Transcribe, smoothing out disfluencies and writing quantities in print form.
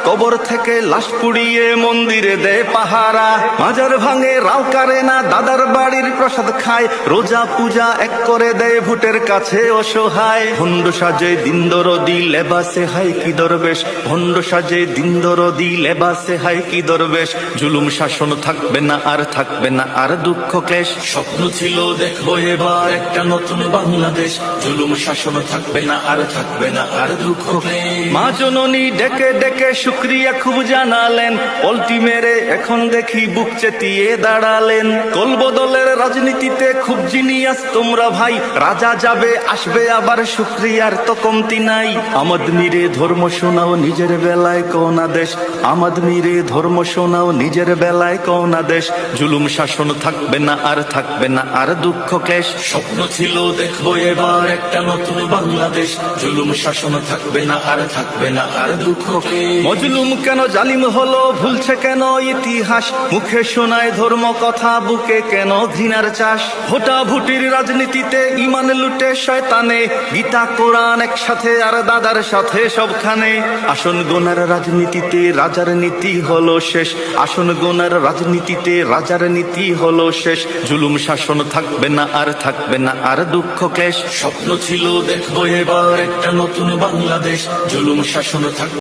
কবর থেকে লাশ পুড়িয়ে মন্দিরে দেয় পাহারা, মাজার ভাঙে রাও কারে না, দাদার বাড়ির প্রসাদ খায়, রোজা পূজা এক করে দেয় ভোটের কাছে অসহায়। ভণ্ড সাজে দিন দরদি লেবাসে হাই কি দরবেশ, ভণ্ড সাজে দিন দরদি লেবাসে হাই কি দরবেশ। জুলুম শাসন থাকবে না আর থাকবে না আর দুঃখ ক্লেশ। স্বপ্ন ছিল দেখবো এবার একটা নতুন বাংলাদেশ, জুলুম শাসন থাকবে না আর থাকবে না আর দুঃখ ক্লেশ। মা জননী ডেকে ডেকে শুক্রিয়া খুব জানালেন, পল্টি মেরে এখন দেখি বুক চেতিয়ে দাঁড়ালেন। কলবদলের রাজনীতিতে খুব জিনিয়াস তোমরা ভাই, রাজা যাবে আসবে আবার শুক্রিয়ার তো কমতি নাই। আমদ মিরে ধর্ম শোনাও নিজের বেলায় কোন আদেশ, আমদ মিরে ধর্ম শোনাও নিজের বেলায় কোন আদেশ। জুলুম শাসন থাকবে না আর থাকবে না আর দুঃখ ক্লেশ। স্বপ্ন ছিল দেখবো এবার একটা নতুন বাংলাদেশ, জুলুম শাসন থাকবে না আর থাকবে না আর দুঃখ ক্লেশ। মজলুম কেন জালিম হলো ভুলছে কেন ইতিহাস, মুখে শোনায় ধর্ম কথা বুকে কেন ঘৃণার চাষ। ভোটাভুটির রাজনীতিতে ইমান লুটে শয়তানে, গীতা কোরআন একসাথে আর দাদার সাথে সবখানে। আসন গোনার রাজনীতিতে রাজার নীতি হলো শেষ, আসন গোনার রাজনীতিতে রাজার নীতি হলো শেষ। জুলুম শাসন থাকবে না আর থাকবে না আর দুঃখ ক্লেশ। স্বপ্ন ছিল দেখবো এবার একটা নতুন বাংলাদেশ, জুলুম শাসন থাকবে